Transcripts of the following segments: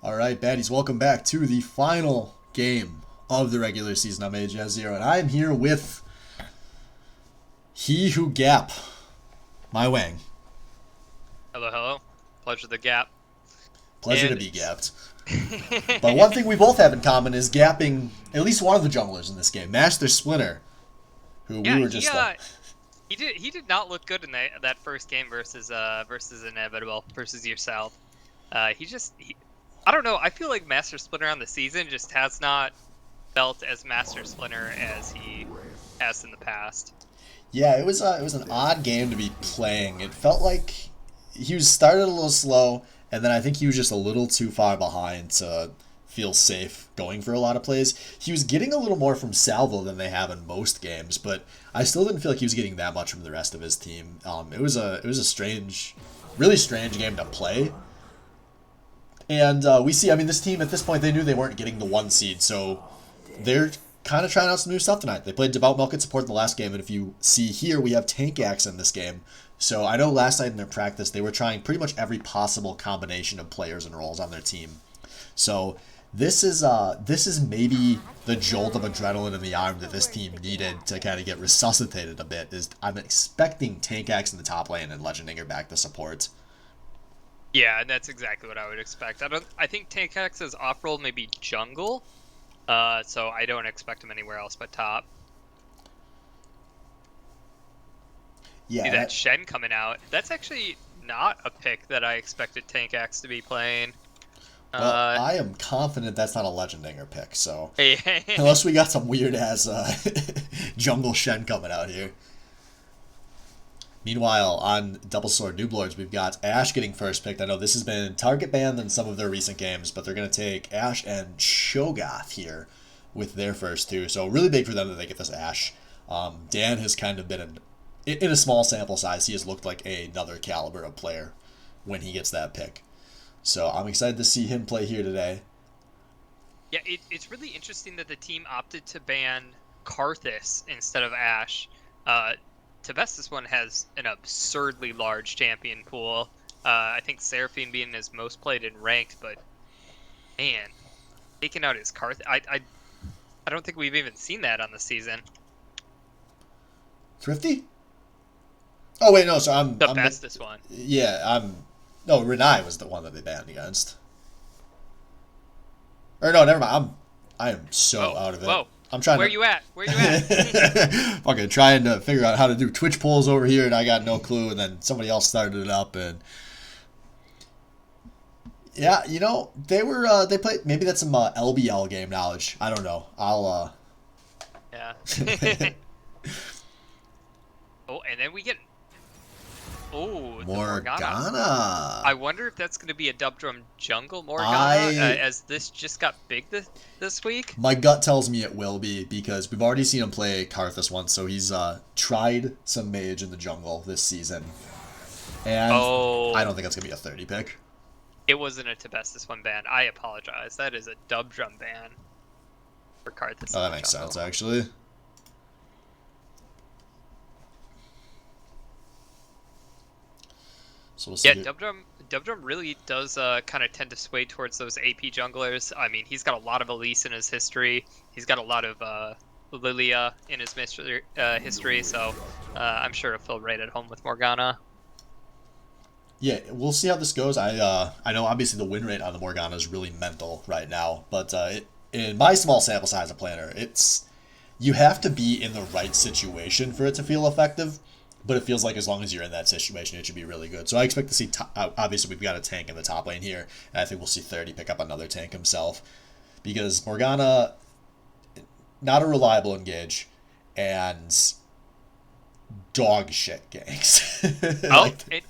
All right, baddies, welcome back to the final game of the regular season. I'm AJ Zero, and I'm here with he who gap, my Wang. Hello, hello. Pleasure the gap. Pleasure to And be gapped. But one thing we both have in common is gapping at least one of the junglers in this game, Master Splinter, who we yeah, were he just he did not look good in that first game versus Inevitable versus yourself. I don't know. I feel like Master Splinter on the season just has not felt as Master Splinter as he has in the past. yeah, it was an odd game to be playing. It felt like he was started a little slow, and then I think he was just a little too far behind to feel safe going for a lot of plays. He was getting a little more from Salvo than they have in most games, but I still didn't feel like he was getting that much from the rest of his team. It was a strange, really strange game to play. And we see, I mean, this team at this point, they knew they weren't getting the one seed, so they're kind of trying out some new stuff tonight. They played Devout Milk at support in the last game, and if you see here, we have Tank Axe in this game. So I know last night in their practice, they were trying pretty much every possible combination of players and roles on their team. So this is maybe the jolt of adrenaline in the arm that this team needed to kind of get resuscitated a bit. Is I'm expecting Tank Axe in the top lane and Legendinger back to support. Yeah, that's exactly what I would expect. I think Tank X's off role may be jungle. So I don't expect him anywhere else but top. See Yeah, that Shen coming out. That's actually not a pick that I expected Tank X to be playing. well, Uh, I am confident that's not a Legendinger pick. So yeah, unless we got some weird ass jungle Shen coming out here. Meanwhile, on Doublesword Nooblords, we've got Ashe getting first picked. I know this has been target banned in some of their recent games, but they're going to take Ashe and Shogoth here with their first two. So really big for them that they get this Ashe. Dan has kind of been in a small sample size. He has looked like another caliber of player when he gets that pick. So I'm excited to see him play here today. it's really interesting that the team opted to ban Karthus instead of Ashe. Uh, Tibestis one has an absurdly large champion pool. I think Seraphine being his most played in ranked, but man, taking out his Karthus, I don't think we've even seen that on the season. Thrifty? Oh wait, no. So The bestest one. yeah. No. Renai was the one that they banned against. Or no, never mind. I am so Whoa, out of it. whoa. I'm trying Where to you at? Where you at? fucking trying to figure out how to do Twitch polls over here, and I got no clue. And then somebody else started it up, and yeah, they played. Maybe that's some LBL game knowledge. I don't know. I'll Yeah. Oh, and then we get. Oh, the Morgana. Morgana. I wonder if that's going to be a dub drum jungle Morgana, as this just got big this week. My gut tells me it will be because we've already seen him play Karthus once, so he's tried some mage in the jungle this season, and Oh, I don't think that's gonna be a 30 pick. it wasn't a Tibestis one ban. I apologize. That is a dub drum ban for Karthus. Oh, in that the makes jungle. sense actually. So we'll see. Yeah, Dub Drum really does kind of tend to sway towards those AP junglers. I mean, he's got a lot of Elise in his history. He's got a lot of Lilia in his history, so I'm sure he'll feel right at home with Morgana. Yeah, we'll see how this goes. I know obviously the win rate on the Morgana is really mental right now, but in my small sample size of planner, it's you have to be in the right situation for it to feel effective. But it feels like as long as you're in that situation, it should be really good. So I expect to see. Obviously, we've got a tank in the top lane here, and I think we'll see 30 pick up another tank himself, because Morgana, not a reliable engage, and dog shit ganks. Oh, like,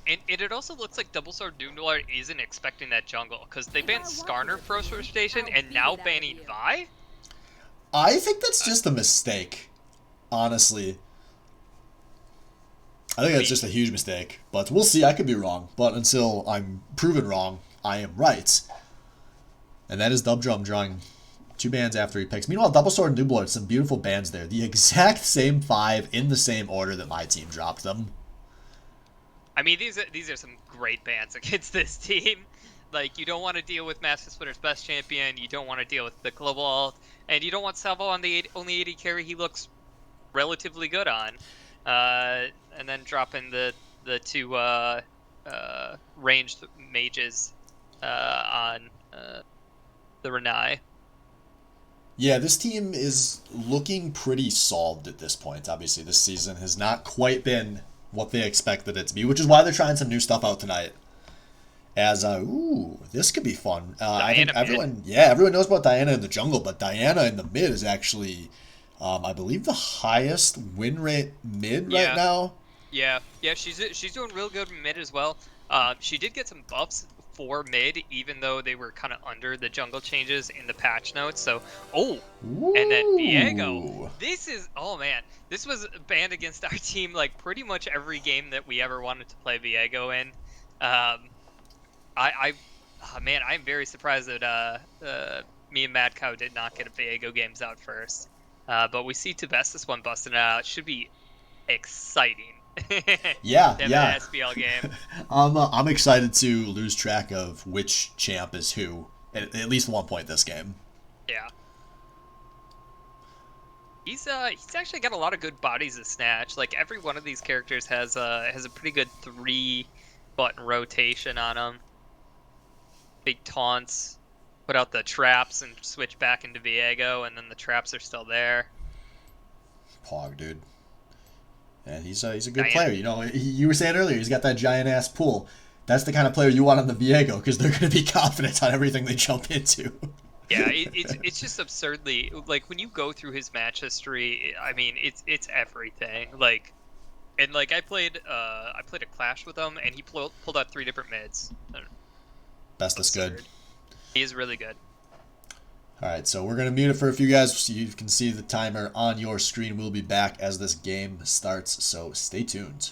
it also looks like Doublesword Nooblord isn't expecting that jungle, because they banned Skarner first rotation and now banning Vi? I think that's just a mistake, honestly. I think that's just a huge mistake, but we'll see. I could be wrong, but until I'm proven wrong, I am right. And that is Dub Drum drawing two bands after he picks. Meanwhile, Double Sword and Doublesword, some beautiful bands there. The exact same five in the same order that my team dropped them. I mean, these are some great bans against this team. Like, you don't want to deal with Master Splitter's best champion, you don't want to deal with the global ult, and you don't want Salvo on the only AD carry he looks relatively good on. And then dropping the two ranged mages on the Renai. Yeah, this team is looking pretty solved at this point. Obviously, this season has not quite been what they expected it to be, which is why they're trying some new stuff out tonight. As ooh, this could be fun. I think Diana mid. everyone knows about Diana in the jungle, but Diana in the mid is actually, I believe, the highest win rate mid right Yeah, now. yeah. She's doing real good mid as well. She did get some buffs for mid, even though they were kind of under the jungle changes in the patch notes. So, oh, and then Viego. Ooh, Oh man, this was banned against our team like pretty much every game that we ever wanted to play Viego in. Um, I oh, man, I'm very surprised that me and Mad Cow did not get a Viego games out first. But we see Tibestis one busting it out. It should be exciting. To yeah, have an yeah. SBL game. I'm excited to lose track of which champ is who at least one point this game. Yeah. He's actually got a lot of good bodies to snatch. Like every one of these characters has a pretty good 3 button rotation on them. Big taunts, put out the traps and switch back into Viego, and then the traps are still there. Pog, dude. And he's a good Diana. player. You know, you were saying earlier he's got that giant ass pool. That's the kind of player you want on the Viego because they're going to be confident on everything they jump into. Yeah, it's just absurdly like when you go through his match history. I mean, it's everything. Like, and like I played a clash with him, and he pulled out 3 different mids. Best is good. Absurd. He is really good. All right, so we're going to mute it for a few guys so you can see the timer on your screen. We'll be back as this game starts, so stay tuned.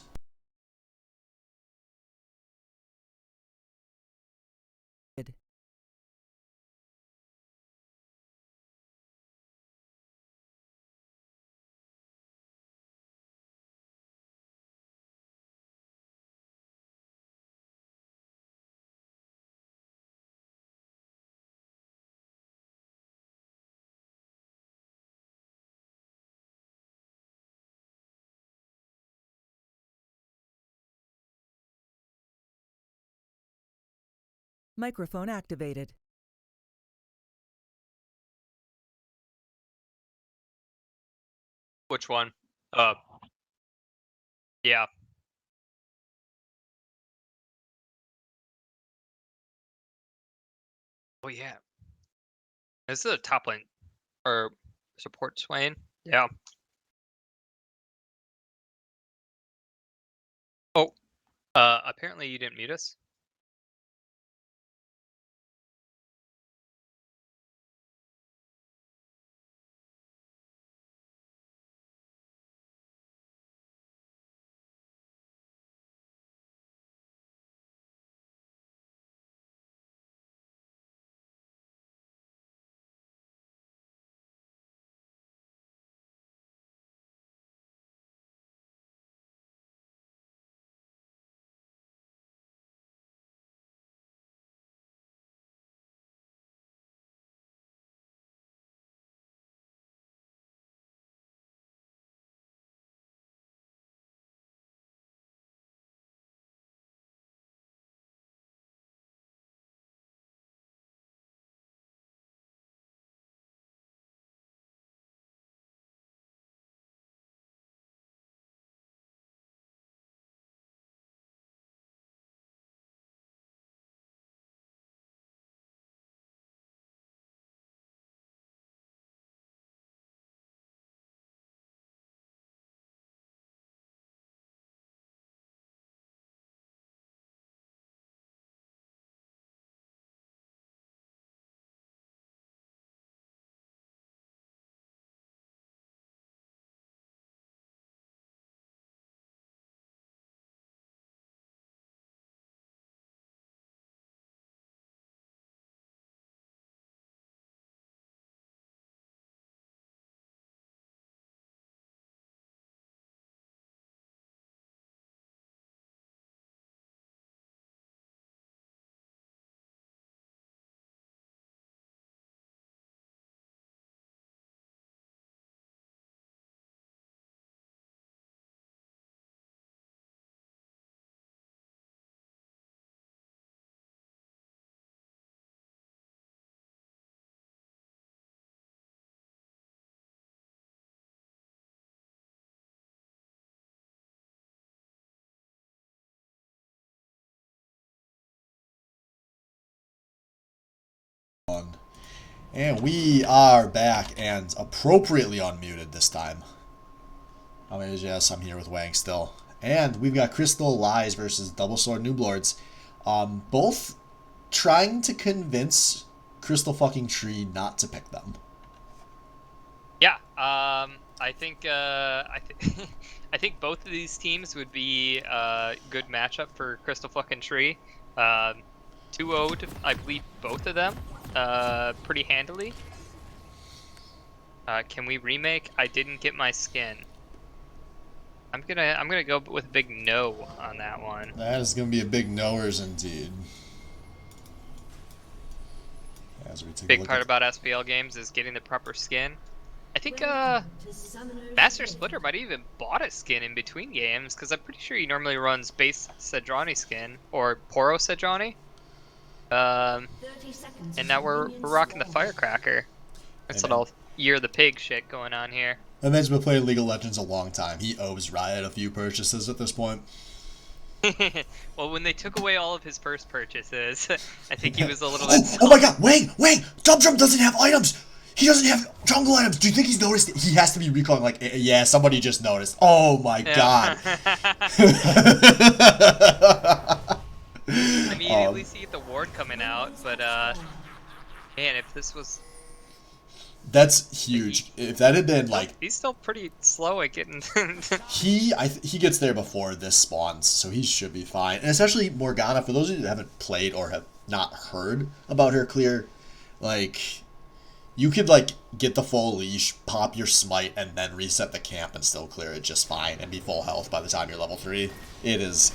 Microphone activated. Which one? Yeah. Oh yeah. This is a top lane or support Swain. Yeah. Oh, apparently you didn't mute us. And we are back and appropriately unmuted this time. I mean, yes, I'm here with Wang still. And we've got Crystal Lies versus Doublesword Nooblords. Both trying to convince Crystal fucking Tree not to pick them. Yeah, I think I think both of these teams would be a good matchup for Crystal fucking Tree. 2-0'd, I believe, both of them pretty handily. Can we remake? I didn't get my skin. I'm gonna go with a big no on that one. That is gonna be a big knowers indeed. As we take Big a look part at... about SBL games is getting the proper skin. I think Master Splitter might have even bought a skin in between games, because I'm pretty sure he normally runs base Sedrani skin, or Poro Sedrani. And now we're rocking the Firecracker. That's a little Year of the Pig shit going on here. That man's been playing League of Legends a long time. He owes Riot a few purchases at this point. Well, when they took away all of his first purchases, I think he was a little bit... Oh my god, Wang! Dubdrum doesn't have items! He doesn't have jungle items! Do you think he's noticed it? He has to be recalling, like, yeah, somebody just noticed. Oh my god. I mean, at least you get the ward coming out, but, man, if this was... That's huge. If that had been, like... He's still pretty slow at getting... he gets there before this spawns, so he should be fine. And especially Morgana, for those of you that haven't played or have not heard about her clear, like... You could, like, get the full leash, pop your smite, and then reset the camp and still clear it just fine and be full health by the time you're level 3. It is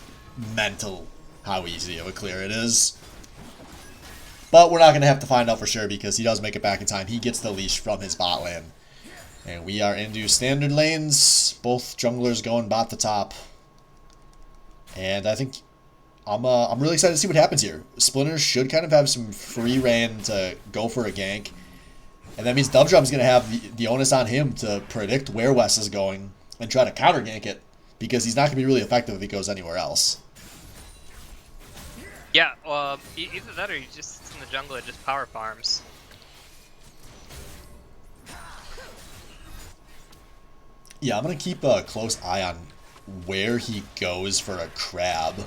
mental how easy of a clear it is. But we're not going to have to find out for sure because he does make it back in time. He gets the leash from his bot lane. And we are into standard lanes. Both junglers going bot to top. And I think I'm really excited to see what happens here. Splinter should kind of have some free reign to go for a gank. And that means Dubdrum's going to have the onus on him to predict where Wes is going and try to counter gank it. Because he's not going to be really effective if he goes anywhere else. Yeah, either that or he just sits in the jungle and just power farms. Yeah, I'm going to keep a close eye on where he goes for a crab.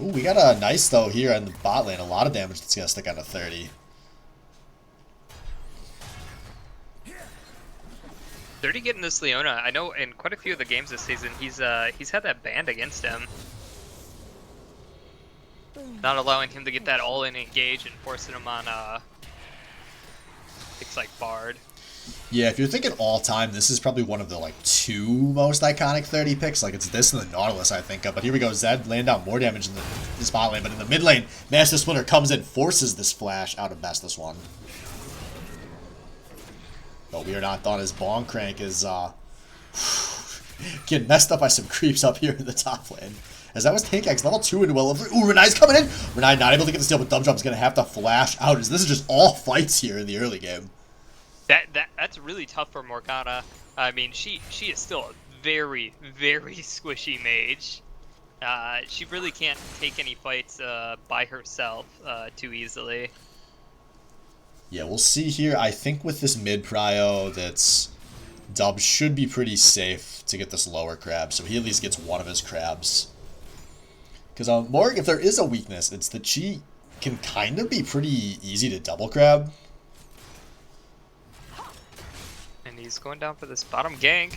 Ooh, we got a nice, though, here in the bot lane. A lot of damage that's going to stick on to 30. 30 getting this Leona. I know in quite a few of the games this season, he's had that banned against him. Not allowing him to get that all-in engage and forcing him on, picks like Bard. Yeah, if you're thinking all-time, this is probably one of the, like, 2 most iconic 30 picks. Like, it's this and the Nautilus, I think of. But here we go. Zed laying down more damage in the spot lane. But in the mid lane, Master Splinter comes in, forces this flash out of best this one. But we are not done as Bong Crank is, getting messed up by some creeps up here in the top lane. As that was Tank X, level 2 into a level 3. Ooh, Renai's coming in! Renai not able to get the steal, but Dubdrum's going to have to flash out. As this is just all fights here in the early game. That's really tough for Morgana. I mean, she is still a very, very squishy mage. She really can't take any fights by herself too easily. Yeah, we'll see here. I think with this mid prio, that's Dub should be pretty safe to get this lower crab, so he at least gets one of his crabs. Because Morg, if there is a weakness, it's that she can kind of be pretty easy to double crab. And he's going down for this bottom gank.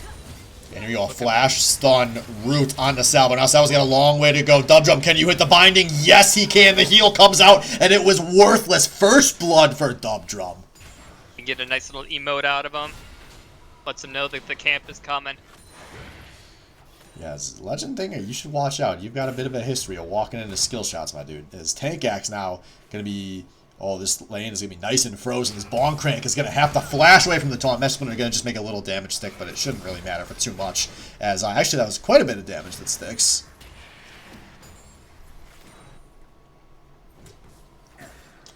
And here we go, flash, stun, root onto Salvo. Now Salvo's got a long way to go. Dubdrum, can you hit the binding? Yes, he can. The heal comes out, and it was worthless. First blood for Dubdrum. You get a nice little emote out of him. Lets him know that the camp is coming. Yeah, as a legend thinger, you should watch out. You've got a bit of a history of walking into skill shots, my dude. His Tank Axe now going to be... Oh, this lane is going to be nice and frozen. This Bong Crank is going to have to flash away from the taunt. Mesh Splinter going to just make a little damage stick, but it shouldn't really matter for too much. As actually, that was quite a bit of damage that sticks.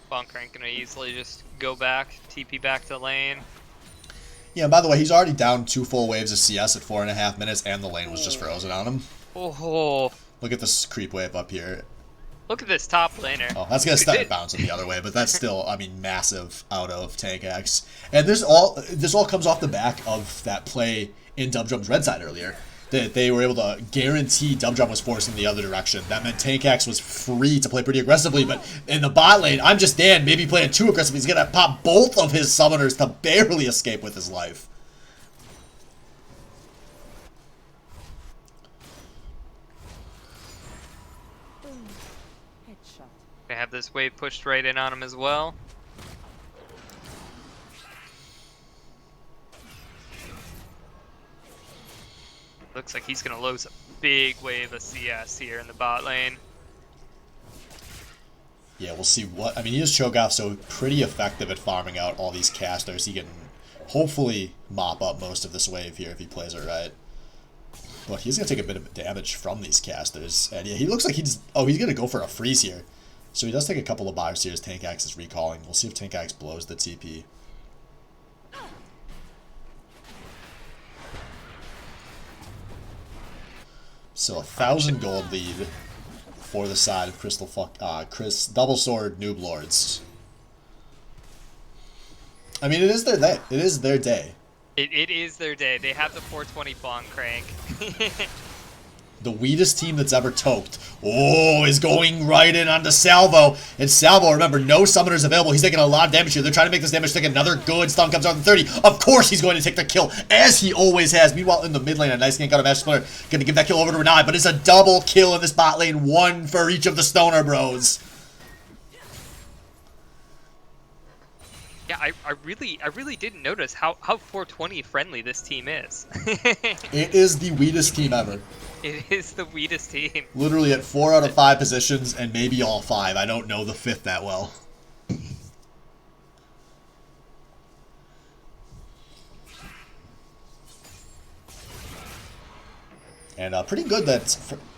Bong Crank going to easily just go back, TP back to lane. Yeah, and by the way, he's already down 2 full waves of CS at 4.5 minutes, and the lane was just frozen on him. Oh. Look at this creep wave up here. Look at this top laner. Oh, that's gonna start bouncing the other way, but that's still, I mean, massive out of Tank X. And this all comes off the back of that play in Dubdrum's red side earlier. That they were able to guarantee Dubdrum was forcing the other direction. That meant Tank X was free to play pretty aggressively, but in the bot lane, I'm just Dan, maybe playing too aggressively. He's gonna pop both of his summoners to barely escape with his life. Gonna have this wave pushed right in on him as well. Looks like he's gonna lose a big wave of CS here in the bot lane. Yeah, we'll see what... I mean, he is Cho'Gath, so pretty effective at farming out all these casters. He can hopefully mop up most of this wave here if he plays it right. But he's going to take a bit of damage from these casters. And yeah, he looks like he's... Oh, he's going to go for a freeze here. So he does take a couple of buys here as Tank Axe is recalling. We'll see if Tank Axe blows the TP. So 1,000 gold lead for the side of Doublesword Nooblords. I mean, it is their day. It is their day. It is their day. They have the 420 Bong crank. The weedest team that's ever toked. Oh, is going right in onto Salvo. And Salvo, remember, no summoners available. He's taking a lot of damage here. They're trying to make this damage take another good stun comes out in 30. Of course he's going to take the kill, as he always has. Meanwhile, in the mid lane, a nice gank out of Master Splinter. Going to give that kill over to Renai, but it's a double kill in this bot lane. One for each of the Stoner Bros. Yeah, I really didn't notice how 420 friendly this team is. It is the weedest team ever. It is the weedest team. Literally at 4 out of 5 positions, and maybe all 5. I don't know the 5th that well. And pretty good that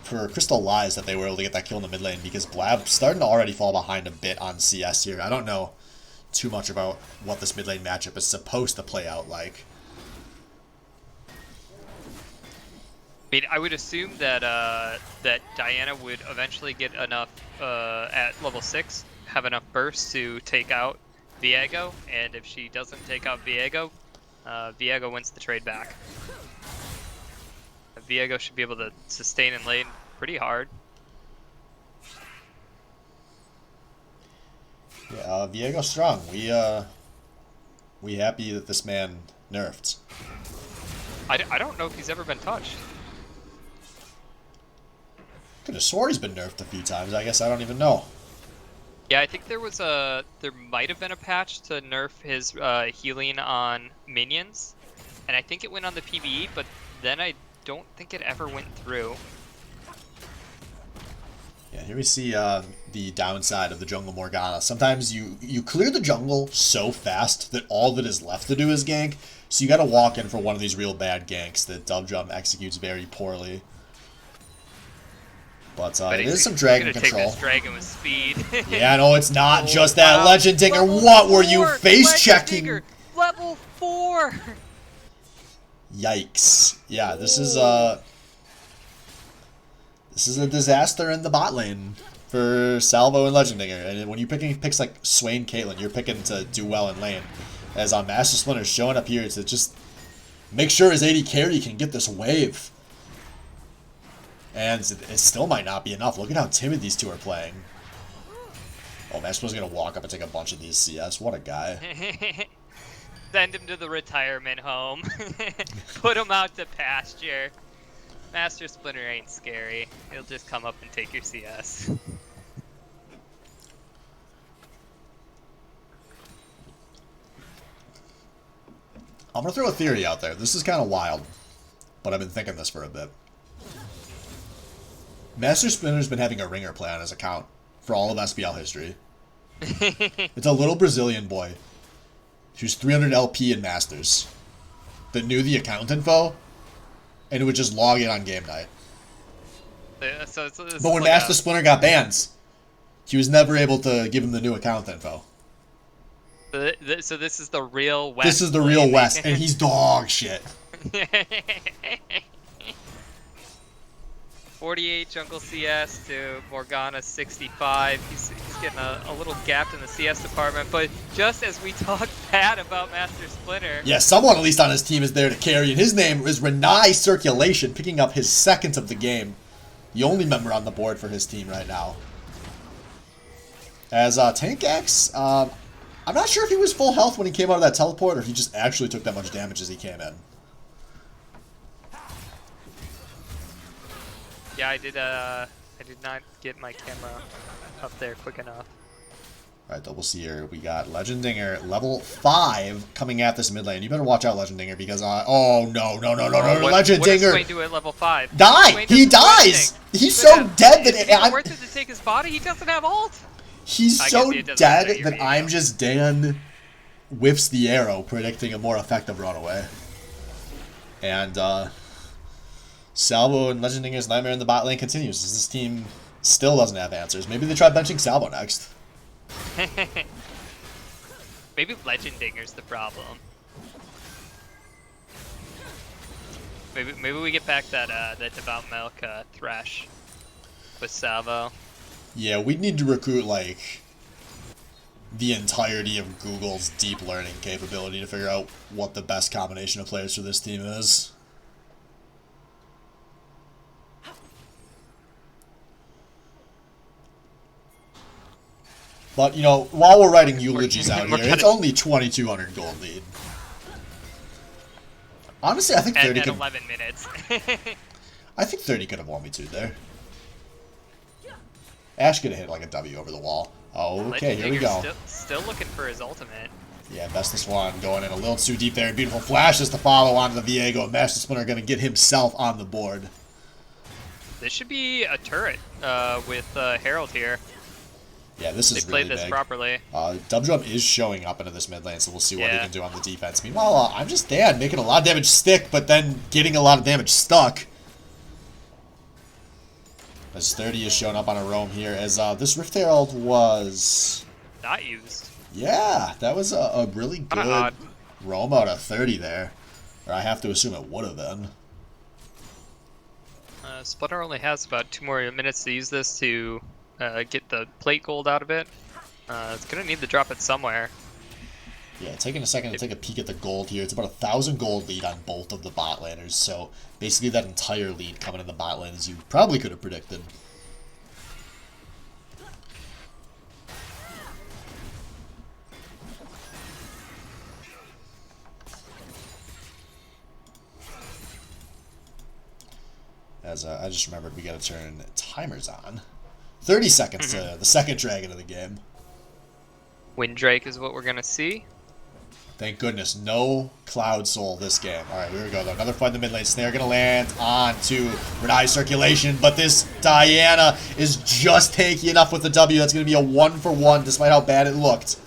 for Crystal Lies that they were able to get that kill in the mid lane, because Blab starting to already fall behind a bit on CS here. I don't know too much about what this mid lane matchup is supposed to play out like. I mean, I would assume that that Diana would eventually get enough at level 6, have enough burst to take out Viego, and if she doesn't take out Viego, Viego wins the trade back. Viego should be able to sustain in lane pretty hard. Yeah, Viego's strong. We happy that this man nerfed. I don't know if he's ever been touched. Could have swore he's been nerfed a few times. I guess I don't even know. Yeah, I think there might have been a patch to nerf his healing on minions, and I think it went on the PvE, but then I don't think it ever went through. Yeah, here we see the downside of the Jungle Morgana. Sometimes you clear the jungle so fast that all that is left to do is gank, so you gotta walk in for one of these real bad ganks that Dubdrum executes very poorly. But it is some dragon control. Take this dragon with speed. Yeah, no, it's not just that legend dinger. What were you face checking? Level 4. Yikes! Yeah, this is a disaster in the bot lane for Salvo and Legend Dinger. And when you're picking picks like Swain, Caitlyn, you're picking to do well in lane. As on Master Splinter showing up here to just make sure his AD carry can get this wave. And it still might not be enough. Look at how timid these two are playing. Oh, Master Splinter's gonna walk up and take a bunch of these CS. What a guy. Send him to the retirement home. Put him out to pasture. Master Splinter ain't scary. He'll just come up and take your CS. I'm gonna throw a theory out there. This is kind of wild, but I've been thinking this for a bit. Master Splinter's been having a ringer play on his account for all of SBL history. It's a little Brazilian boy who's 300 LP in Masters that knew the account info and would just log in on game night. But when Master Splinter got bans, he was never able to give him the new account info. So this is the real West. This is the real West, and he's dog shit. 48 jungle CS to Morgana 65. He's getting a little gapped in the CS department, but just as we talked bad about Master Splinter. Yeah, someone at least on his team is there to carry, and his name is Renai Circulation, picking up his second of the game. The only member on the board for his team right now. As Tank X, I'm not sure if he was full health when he came out of that teleport, or if he just actually took that much damage as he came in. Yeah, I did not get my camera up there quick enough. Alright, Double see here. We got Legendinger, level 5, coming at this mid lane. You better watch out, Legendinger, because oh no, Legendinger! What does Swain do at level 5? Die! He dies! He's so dead that I'm worth it to take his body. He doesn't have ult. He's so dead that I'm just Dan whiffs the arrow, predicting a more effective runaway. And Salvo and Legendinger's nightmare in the bot lane continues, as this team still doesn't have answers. Maybe they try benching Salvo next. Maybe Legendinger's the problem. Maybe we get back that Devout Milk Thresh with Salvo. Yeah, we'd need to recruit, like, the entirety of Google's deep learning capability to figure out what the best combination of players for this team is. But, you know, while we're writing eulogies out here, it's only 2,200 gold lead. Honestly, I think 30 at could... 11 minutes. I think 30 could have won me 2 there. Ash could have hit like a W over the wall. Okay, here we go. Still looking for his ultimate. Yeah, Bestest One going in a little too deep there. Beautiful flashes to follow onto the Viego. And Master Splinter going to get himself on the board. This should be a turret with Herald here. Yeah, this is really big. They played this properly. Dubdrum is showing up into this mid lane, so we'll see what he can do on the defense. Meanwhile, I'm just Dan, making a lot of damage stick, but then getting a lot of damage stuck. As 30 is showing up on a roam here, as this Rift Herald was... not used. Yeah, that was a really good roam out of 30 there. Or I have to assume it would have been. Splinter only has about 2 more minutes to use this to get the plate gold out of it. It's going to need to drop it somewhere. Yeah, taking a second to take a peek at the gold here. It's about 1,000 gold lead on both of the bot laners, so basically that entire lead coming in the bot lane as you probably could have predicted. As I just remembered, we got to turn timers on. 30 seconds to the second dragon of the game. Windrake is what we're going to see. Thank goodness, no Cloud Soul this game. Alright, here we go though. Another fight in the mid lane. Snare gonna land on to Renai Circulation, but this Diana is just tanky enough with the W. That's gonna be a 1-for-1 despite how bad it looked.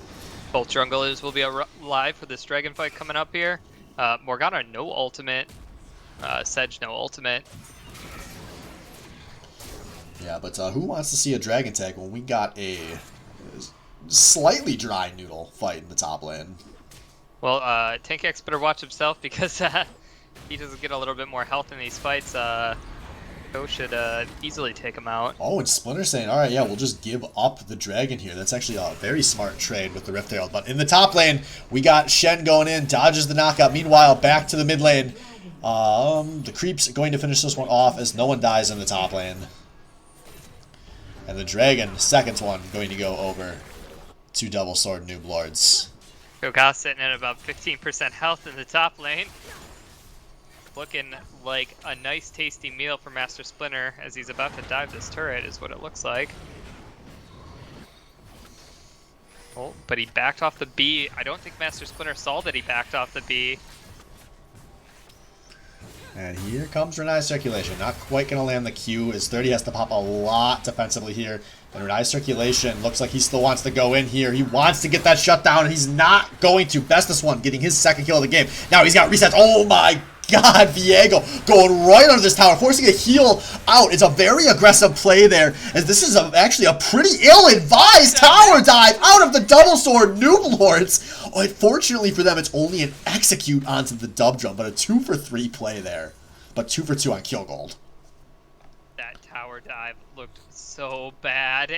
Both junglers will be alive for this dragon fight coming up here. Morgana, no ultimate. Sedge, no ultimate. Yeah, but who wants to see a dragon tag when we got a slightly dry noodle fight in the top lane? Well, Tank X better watch himself because he doesn't get a little bit more health in these fights. Go should easily take him out. Oh, and Splinter saying, alright, yeah, we'll just give up the dragon here. That's actually a very smart trade with the Rift Herald. But in the top lane, we got Shen going in, dodges the knockout. Meanwhile, back to the mid lane. The creep's going to finish this one off as no one dies in the top lane. And the dragon, second one, going to go over to Doublesword Nooblords. Goga sitting at about 15% health in the top lane. Looking like a nice tasty meal for Master Splinter as he's about to dive this turret is what it looks like. Oh, but he backed off the B. I don't think Master Splinter saw that he backed off the B. And here comes Renai's Circulation. Not quite going to land the Q, as 30 has to pop a lot defensively here. And Renai's Circulation looks like he still wants to go in here. He wants to get that shutdown, and he's not going to. Bestest One getting his second kill of the game. Now he's got resets. Oh my god, Viego going right under this tower, forcing a heal out. It's a very aggressive play there, as this is actually a pretty ill-advised tower dive out of the Doublesword Nooblords. Oh, fortunately for them, it's only an execute onto the Dubdrum, but a 2-for-3 play there. But 2-for-2 on kill gold. That tower dive looked so bad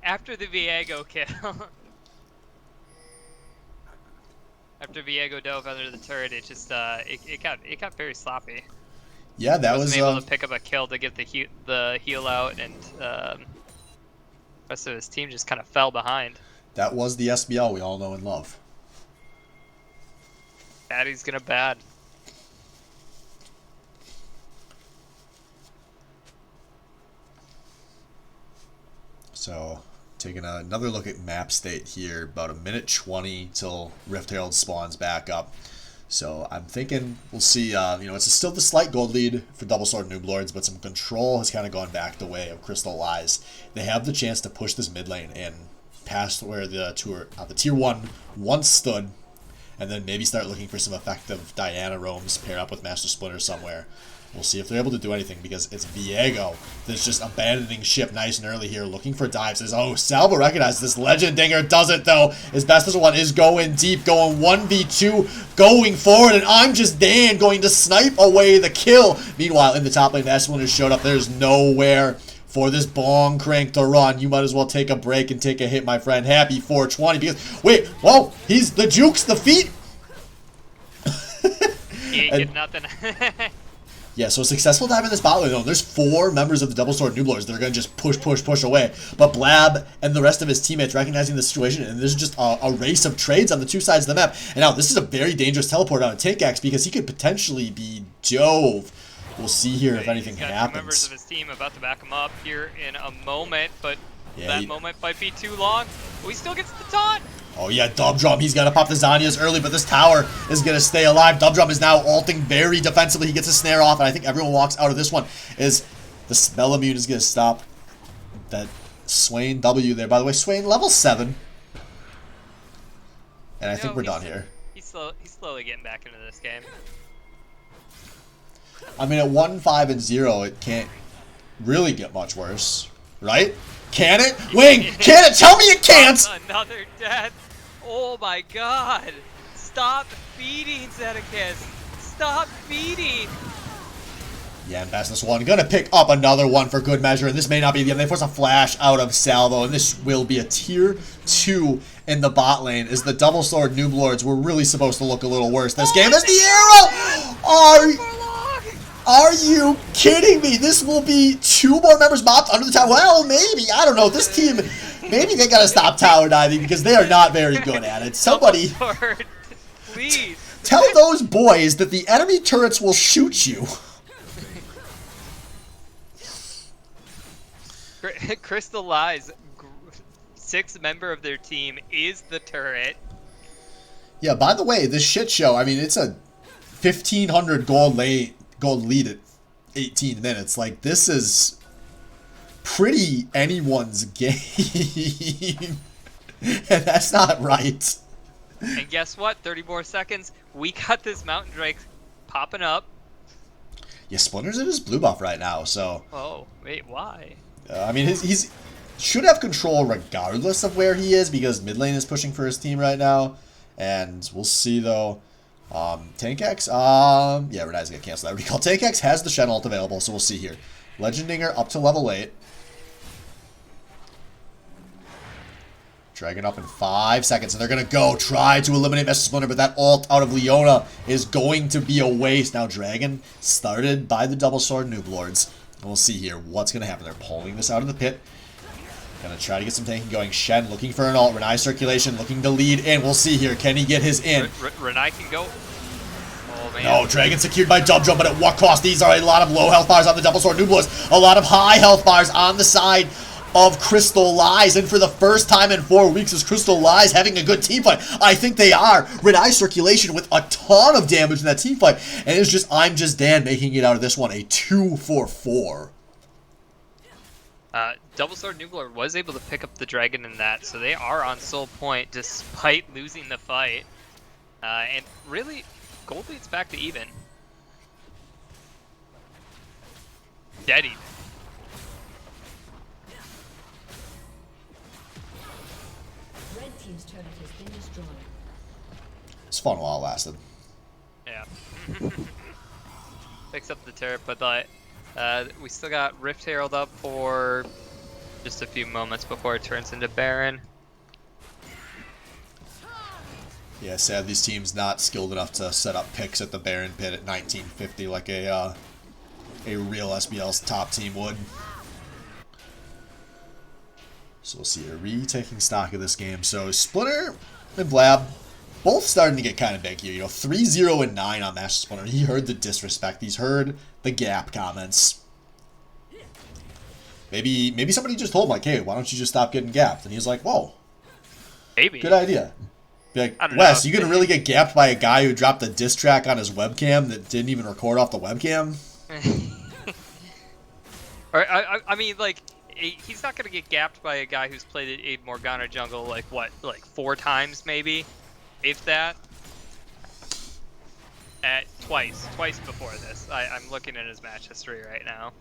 after the Viego kill. After Viego dove under the turret, it just it got very sloppy. Yeah, that was able to pick up a kill to get the heal out, and the rest of his team just kind of fell behind. that was the SBL we all know and love. Baddie's gonna bad. So, taking another look at map state here, about a minute 20 till Rift Herald spawns back up. So I'm thinking we'll see, it's still the slight gold lead for Doublesword Nooblords, but some control has kind of gone back the way of Crystal Lies. They have the chance to push this mid lane in past where the tier 1 once stood, and then maybe start looking for some effective Diana roams, pair up with Master Splinter somewhere. We'll see if they're able to do anything, because it's Viego that's just abandoning ship nice and early here, looking for dives. Oh, Salvo recognizes this. Legend Dinger doesn't, though. His best as one is going deep, going 1v2, going forward, and I'm Just Dan going to snipe away the kill. Meanwhile, in the top lane, Master Splinter showed up. There's nowhere for this bong crank to run. You might as well take a break and take a hit, my friend. Happy 420, because, wait, whoa, he's the jukes, the feet. He ain't getting nothing. Yeah, so a successful dive in this bot lane, though. There's 4 members of the Doublesword Nooblords that are going to just push away. But Blab and the rest of his teammates recognizing the situation, and there's just a race of trades on the 2 sides of the map. And now this is a very dangerous teleport on a Tank Axe, because he could potentially be dove. We'll see here if anything happens. Members of his team about to back him up here in a moment, but yeah, that moment might be too long. Oh, he still gets the taunt. Oh yeah, Dubdrum, he's got to pop the Zanyas early, but this tower is going to stay alive. Dubdrum is now ulting very defensively. He gets a snare off, and I think everyone walks out of this one. Is the spell immune is going to stop that Swain W there. By the way, Swain level 7. And I think we're done here. He's slowly getting back into this game. I mean, at 1-5-0, it can't really get much worse, right? Can it? Wing, can it? Tell me it can't! Another death. Oh my god. Stop feeding, Zedekis. Stop feeding. Yeah, and past this one. Gonna pick up another one for good measure, and this may not be the end. They force a flash out of Salvo, and this will be a tier 2 in the bot lane, as the Doublesword Nooblords were really supposed to look a little worse this game. As the arrow! Are you kidding me? This will be 2 more members mopped under the tower. Well, maybe. I don't know. This team, maybe they gotta stop tower diving, because they are not very good at it. Somebody, please tell those boys that the enemy turrets will shoot you. Crystal Lies, 6th member of their team is the turret. Yeah, by the way, this shit show, I mean, it's a 1,500 gold lead at 18 minutes. Like, this is pretty anyone's game. And that's not right. And guess what? 30 more seconds. We got this Mountain Drake popping up. Yeah, Splinter's in his blue buff right now, so... Oh, wait, why? I mean, he's should have control regardless of where he is, because mid lane is pushing for his team right now. And we'll see, though. Tank X, yeah, Renai's gonna cancel that recall. Tank X has the Shen ult available, so we'll see here. Legendinger up to level 8. Dragon up in 5 seconds, and they're gonna go try to eliminate Master Splinter, but that ult out of Leona is going to be a waste. Now, Dragon started by the Doublesword Nooblords, and we'll see here what's gonna happen. They're pulling this out of the pit. Gonna try to get some tanking going. Shen looking for an ult. Renai circulation looking to lead in. We'll see here. Can he get his in? Renai can go. Oh, man. No, Dragon secured by Dubdrum, but at what cost? These are a lot of low health bars on the Doublesword Nooblords. A lot of high health bars on the side of Crystal Lies. And for the first time in 4 weeks, is Crystal Lies having a good team fight? I think they are. Renai circulation with a ton of damage in that team fight. And it's just I'm Just Dan making it out of this one a 2-for-4. Doublesword Nooblord was able to pick up the dragon in that, so they are on soul point despite losing the fight. And really, gold leads back to even. Dead even. Red team's turret has been destroyed. It's fun while it lasted. Yeah. Picks up the turret, but like, We still got Rift Herald up for just a few moments before it turns into Baron. Yeah, sad these teams not skilled enough to set up picks at the Baron pit at 1950 like a real SBL's top team would. So we'll see a retaking stock of this game. So Splinter and Blab both starting to get kind of big here. You know, 3-0 and 9 on Master Splinter. He heard the disrespect. He's heard the gap comments. Maybe somebody just told him, like, hey, why don't you just stop getting gapped? And he's like, whoa. Maybe. Good idea. Be like, I don't Wes, know. you gonna really get gapped by a guy who dropped a diss track on his webcam that didn't even record off the webcam? Or, I mean, like, he's not gonna get gapped by a guy who's played Aid Morgana jungle like 4 times maybe, if that. Twice before this. I'm looking at his match history right now.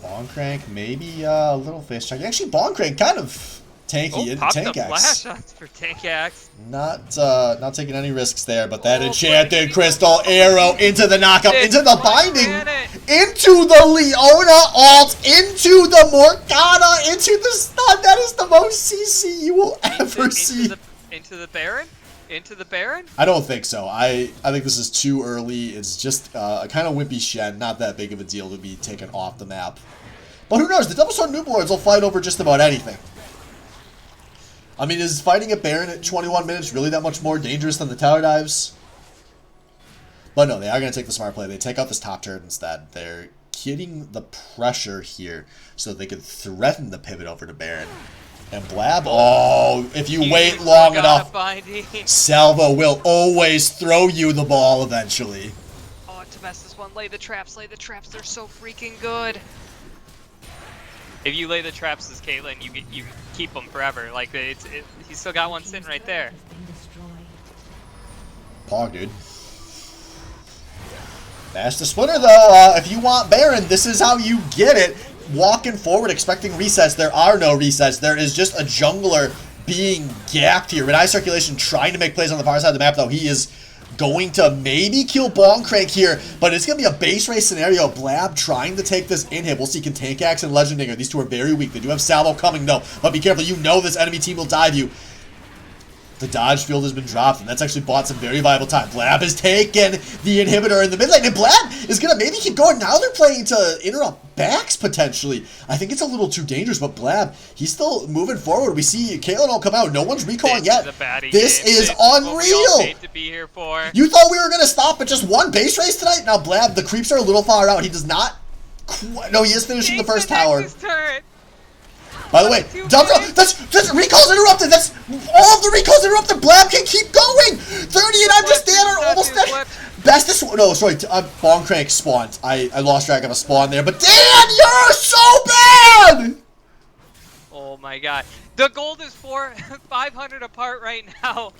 Boncrank, maybe a little face check. Actually, Boncrank kind of tanky. Popped Tank the flash Axe. shots for Tank Axe. Not taking any risks there, but that Oh, enchanted buddy. crystal arrow into the knockup, It's into the 1 binding, minute. into the Leona alt, into the Morgana, into the stun. That is the most CC you will ever see. Into the Baron? Into the Baron? I don't think so. I think this is too early. It's just a kind of wimpy Shen, not that big of a deal to be taken off the map. But who knows? The Doublesword Nooblords will fight over just about anything. I mean, is fighting a Baron at 21 minutes really that much more dangerous than the tower dives? But no, they are going to take the smart play. They take out this top turret instead. They're getting the pressure here so they could threaten the pivot over to Baron. And Blab, oh, if you wait long enough, Salvo will always throw you the ball eventually. Oh, Tabessus one, lay the traps, they're so freaking good. If you lay the traps as Caitlyn, you keep them forever. Like, he's still got one sitting right there. Pog, dude. Master Splinter, though, if you want Baron, this is how you get it. Walking forward, expecting resets. There are no resets. There is just a jungler being gapped here. Red-Eye Circulation trying to make plays on the far side of the map, though. He is going to maybe kill Boncrank here, but it's going to be a base race scenario. Blab trying to take this inhib. We'll see, can Tank Axe and Legendinger. These two are very weak. They do have Salvo coming, though, but be careful. You know this enemy team will dive you. The dodge field has been dropped, and that's actually bought some very viable time. Blab has taken the inhibitor in the mid lane, and Blab is going to maybe keep going. Now they're playing to interrupt backs, potentially. I think it's a little too dangerous, but Blab, he's still moving forward. We see Caitlyn all come out. No one's recalling yet. This is unreal. To be here for. You thought we were going to stop at just one base race tonight? Now, Blab, the creeps are a little far out. He does not... No, he is finishing the first tower. Turret. By the way, that's recalls interrupted. That's all of the recalls interrupted. Blab can keep going. 30 and I'm just there, almost dead. Bestest. No, sorry. Boncrank spawned. I lost track of a spawn there. But Dan, you're so bad. Oh my god, the gold is 500 apart right now.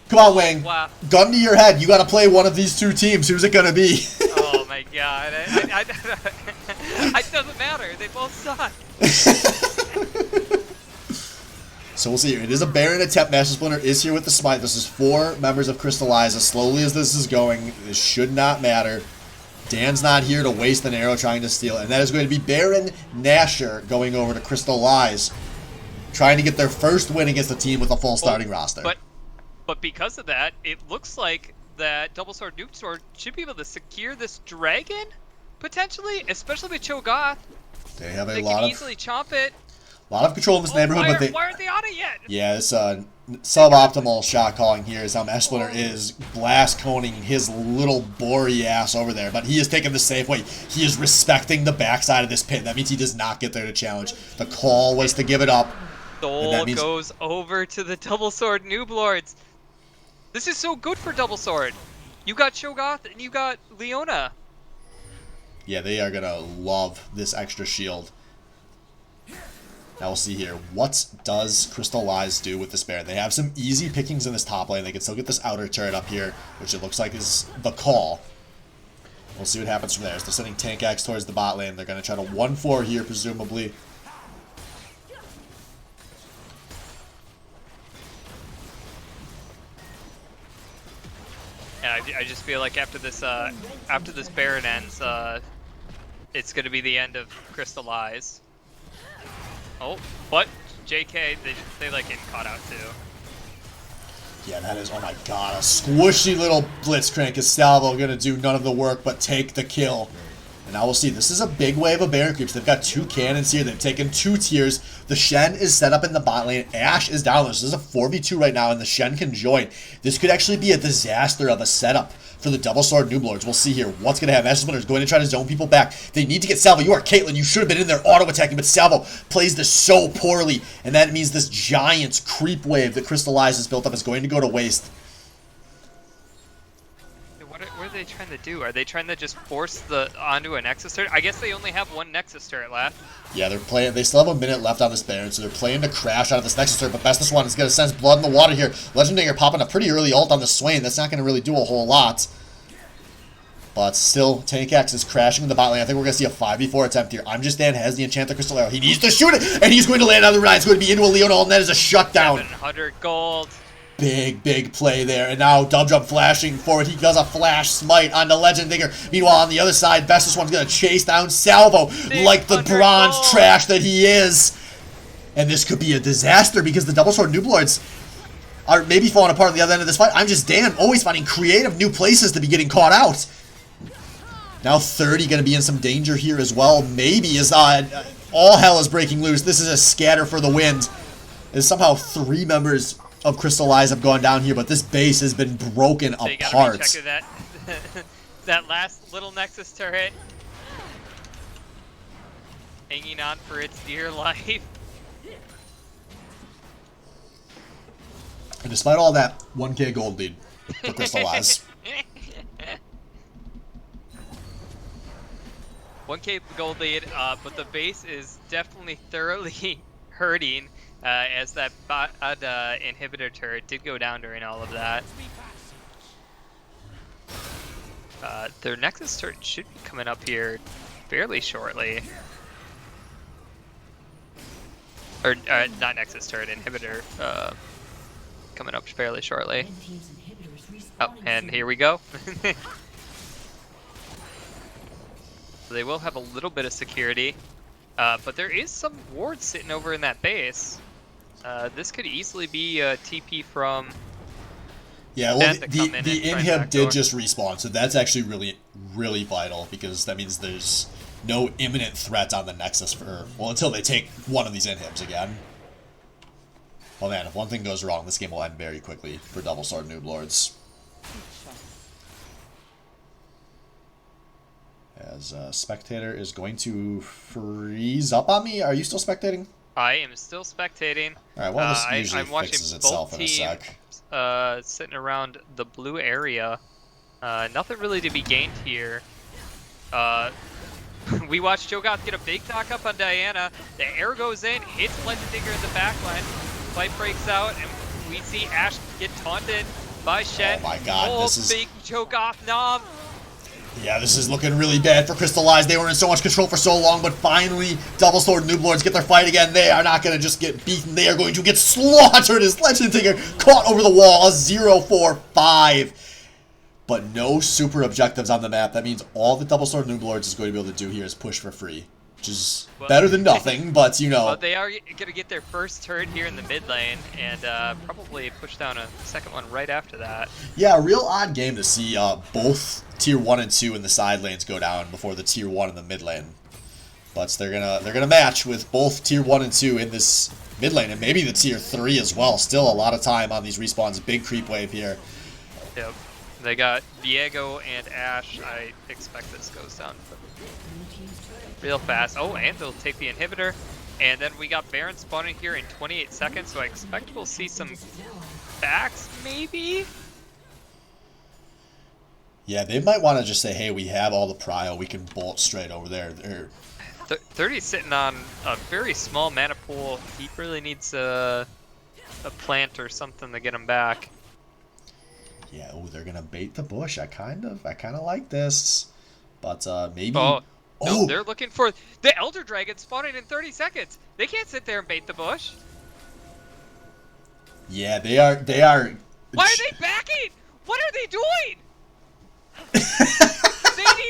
Come on, Wang. Wow. Gun to your head. You got to play one of these two teams. Who's it gonna be? Oh my god. It doesn't matter. They both suck. So we'll see here. It is a Baron attempt. Master Splinter is here with the smite. This is 4 members of Crystallize. As slowly as this is going, this should not matter. Dan's not here to waste an arrow trying to steal it. And that is going to be Baron Nashor going over to Crystallize, trying to get their first win against a team with a full starting roster. But because of that, it looks like that Doublesword Nooblords should be able to secure this dragon, potentially, especially with Cho'Gath. They have They lot can of easily chomp it. A lot of control in this neighborhood, but why aren't they on it yet? Yeah, it's suboptimal shot calling here is how Master Splinter is blast coning his little bory ass over there, but he is taking the safe way. He is respecting the backside of this pit. That means he does not get there to challenge. The call was to give it up. Soul goes over to the Doublesword Nooblords. This is so good for Doublesword. You got Cho'Gath and you got Leona. Yeah, they are gonna love this extra shield. Now we'll see here. What does Crystallize do with this Baron? They have some easy pickings in this top lane. They can still get this outer turret up here, which it looks like is the call. We'll see what happens from there. As they're sending Tank Axe towards the bot lane. They're going to try to 1-4 here, presumably. And I just feel like after this Baron ends, it's gonna be the end of Crystallize. Oh, but JK, they like getting caught out too. Yeah, that is, oh my god, a squishy little Blitzcrank is Salvo gonna do none of the work but take the kill. And now we'll see, this is a big wave of Baron creeps. They've got 2 cannons here, they've taken 2 tiers. The Shen is set up in the bot lane, Ashe is down. This is a 4v2 right now, and the Shen can join. This could actually be a disaster of a setup for the Doublesword Nooblords. We'll see here what's going to happen. Ashe's Winner is going to try to zone people back. They need to get Salvo. You are Caitlyn. You should have been in there auto-attacking, but Salvo plays this so poorly, and that means this giant creep wave that Crystallize has built up is going to go to waste. What are they trying to do? Are they trying to just force onto a Nexus turret? I guess they only have 1 Nexus turret left. Yeah, they're playing. They still have a minute left on this Baron, so they're playing to crash out of this Nexus turret. But Bestest One is going to sense blood in the water here. Legendator popping a pretty early ult on the Swain. That's not going to really do a whole lot. But still, Tank X is crashing in the bot lane. I think we're going to see a 5v4 attempt here. I'm Just Dan has the Enchanter Crystal Arrow. He needs to shoot it, and he's going to land on the ride. It's going to be into a Leona ult, and that is a shutdown. 700 gold. Big play there. And now Dubdrub flashing forward. He does a flash smite on the Legend Digger. Meanwhile, on the other side, Bestest One's going to chase down Salvo like the bronze trash that he is. And this could be a disaster because the Doublesword Nooblords are maybe falling apart at the other end of this fight. I'm Just Dan, always finding creative new places to be getting caught out. Now 30 going to be in some danger here as well. Maybe as all hell is breaking loose. This is a scatter for the wind. As somehow 3 members of Crystallize have gone down here, but this base has been broken so apart. That, that last little Nexus turret. Hanging on for its dear life. And despite all that, 1k gold lead for Crystallize. 1k gold lead, but the base is definitely thoroughly hurting. As that bot inhibitor turret did go down during all of that. Their Nexus turret should be coming up here fairly shortly. Or, not Nexus turret, inhibitor coming up fairly shortly. Oh, and here we go. So they will have a little bit of security. But there is some wards sitting over in that base. This could easily be a TP from... Yeah, well, the inhib did just respawn, so that's actually really vital, because that means there's no imminent threat on the Nexus for... Well, until they take one of these inhibs again. Well, man, if one thing goes wrong, this game will end very quickly for Doublesword Nooblords. As Spectator is going to freeze up on me. Are you still spectating? I am still spectating. Alright, well, this usually I'm watching fixes itself both in a teams, sec. sitting around the blue area. Nothing really to be gained here. We watched Cho'Gath get a big knock up on Diana. The air goes in, hits Legend Digger in the backline. Fight breaks out, and we see Ashe get taunted by Shen. Oh my god, this is... big Cho'Gath nom. Yeah, this is looking really bad for Crystallize. They were in so much control for so long, but finally, Doublesword Nooblords get their fight again. They are not going to just get beaten. They are going to get slaughtered as Legend Digger caught over the wall. A 0-4-5. But no super objectives on the map. That means all the Doublesword Nooblords is going to be able to do here is push for free. Which is better than nothing, but you know. Well, they are going to get their first turret here in the mid lane, and probably push down a second one right after that. Yeah, a real odd game to see both Tier 1 and 2 in the side lanes go down before the Tier 1 in the mid lane. But they're gonna match with both Tier 1 and 2 in this mid lane, and maybe the Tier 3 as well. Still a lot of time on these respawns. Big creep wave here. Yep. They got Viego and Ashe. I expect this goes down real fast. Oh, and they'll take the inhibitor. And then we got Baron spawning here in 28 seconds, so I expect we'll see some backs, maybe? Yeah, they might want to just say, hey, we have all the prio, we can bolt straight over there. 30's sitting on a very small mana pool. He really needs a plant or something to get him back. Yeah, oh, they're gonna bait the bush. I kind of like this, but maybe. Oh, no, they're looking for the Elder Dragon spawning in 30 seconds. They can't sit there and bait the bush. Yeah, they are. Why are they backing? What are they doing?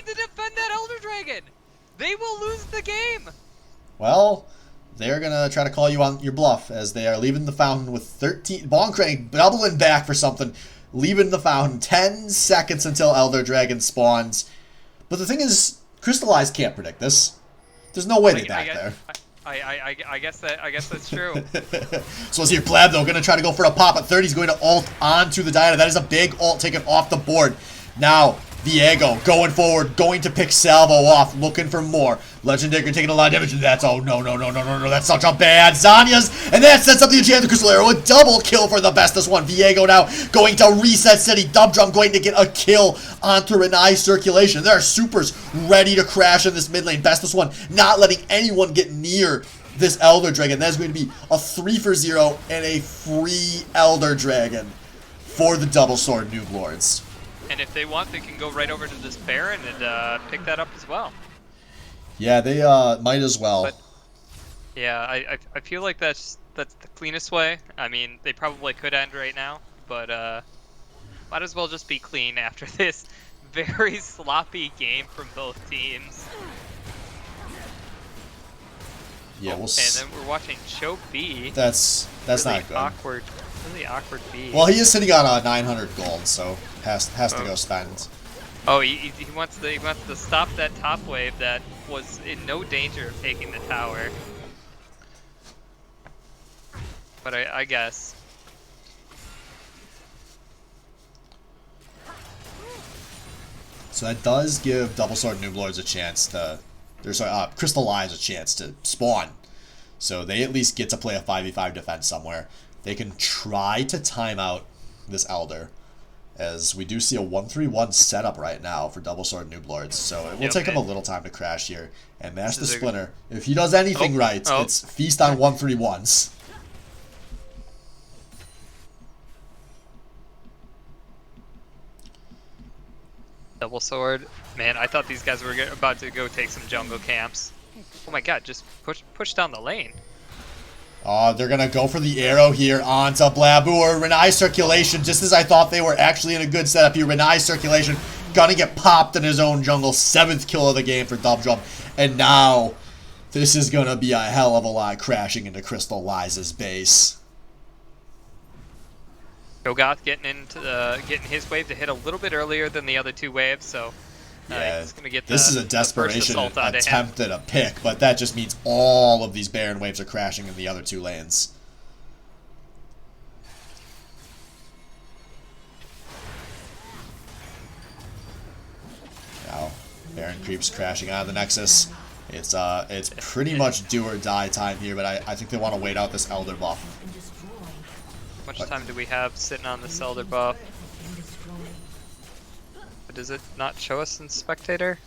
need to defend that Elder Dragon. They will lose the game. Well, they're going to try to call you on your bluff as they are leaving the fountain with 13. Boncrank doubling back for something. Leaving the fountain. 10 seconds until Elder Dragon spawns. But the thing is, Crystallize can't predict this. There's no way they back there. I guess that's true. So let's hear Blab, though, going to try to go for a pop at 30. He's going to ult onto the Diana. That is a big ult taken off the board. Now, Viego going forward, going to pick Salvo off, looking for more. Legendary taking a lot of damage. That's, oh, no. That's such a bad Zanya's. And that sets up the Enchanted Crystal Arrow. A double kill for the bestest one. Viego now going to reset City. Drum going to get a kill onto Renai Circulation. There are supers ready to crash in this mid lane. Bestest one not letting anyone get near this Elder Dragon. That is going to be a 3-for-0 and a free Elder Dragon for the Doublesword Nooblords. And if they want, they can go right over to this Baron and pick that up as well. Yeah, they might as well. But, yeah, I feel like that's the cleanest way. I mean, they probably could end right now, but might as well just be clean after this very sloppy game from both teams. Yeah, we'll see. And then we're watching Choke B. That's really not good. Really awkward B. Well, he is sitting on 900 gold, so has to go spend. Oh, he wants to stop that top wave that was in no danger of taking the tower. But I guess. So that does give Doublesword Nooblords a chance to, Crystallize a chance to spawn. So they at least get to play a 5v5 defense somewhere. They can try to time out this Elder, as we do see a 1-3-1 setup right now for Doublesword Nooblords. So it will take him a little time to crash here and mash the Splinter. If he does anything right, it's feast on 1-3-1s. Doublesword, man, I thought these guys were about to go take some jungle camps. Oh my god, just push down the lane. They're going to go for the arrow here onto Blaboor. Renai Circulation, just as I thought they were actually in a good setup here. Renai Circulation going to get popped in his own jungle. 7th kill of the game for Dubdrum. And now, this is going to be a hell of a lot crashing into Crystallize's base. Cho'Gath getting his wave to hit a little bit earlier than the other two waves, so... Yeah, he's gonna get this is a desperation attempt at a pick, but that just means all of these Baron waves are crashing in the other two lanes. Now, Baron creeps crashing out of the Nexus. It's pretty much do or die time here, but I think they want to wait out this Elder buff. How much time do we have sitting on this Elder buff? Does it not show us in Spectator?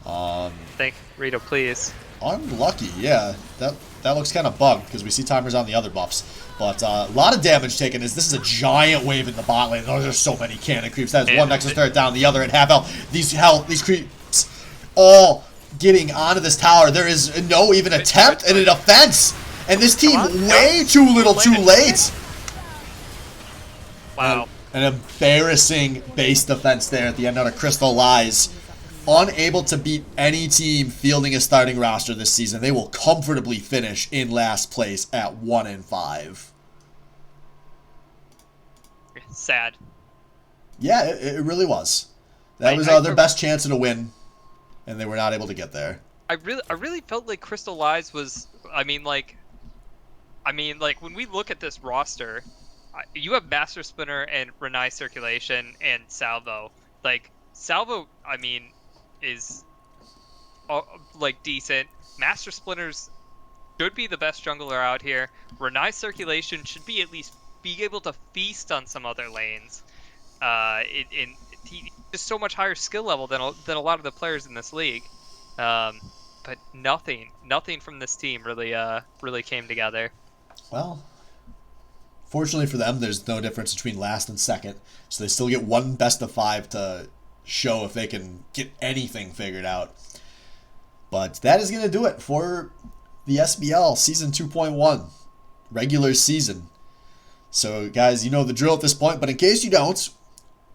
Thank Rito, please. Unlucky, yeah. That looks kind of bugged because we see timers on the other buffs. But a lot of damage taken as this is a giant wave in the bot lane. Oh, there's so many cannon creeps. That is one Nexus turret down, the other at half health. These creeps all getting onto this tower. There is no even attempt at a defense. And this team way too little too late. Wow. An embarrassing base defense there at the end out of Crystallize. Unable to beat any team fielding a starting roster this season. They will comfortably finish in last place at 1-5. Sad. Yeah, it really was. That was their best chance at a win, and they were not able to get there. I really felt like Crystallize was. I mean, like when we look at this roster. You have Master Splinter and Renai Circulation and Salvo. Like, Salvo, I mean, is, like, decent. Master Splinters should be the best jungler out here. Renai Circulation should be at least be able to feast on some other lanes. He's just so much higher skill level than a lot of the players in this league. But nothing from this team really came together. Well... Fortunately for them, there's no difference between last and second, so they still get one best of 5 to show if they can get anything figured out. But that is going to do it for the SBL Season 2.1 regular season. So guys, you know the drill at this point, but in case you don't,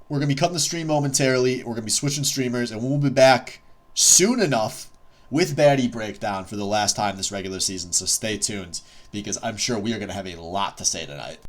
We're going to be cutting the stream momentarily. We're going to be switching streamers, and we'll be back soon enough with Baddie Breakdown for the last time this regular season. So stay tuned, because I'm sure we are going to have a lot to say tonight.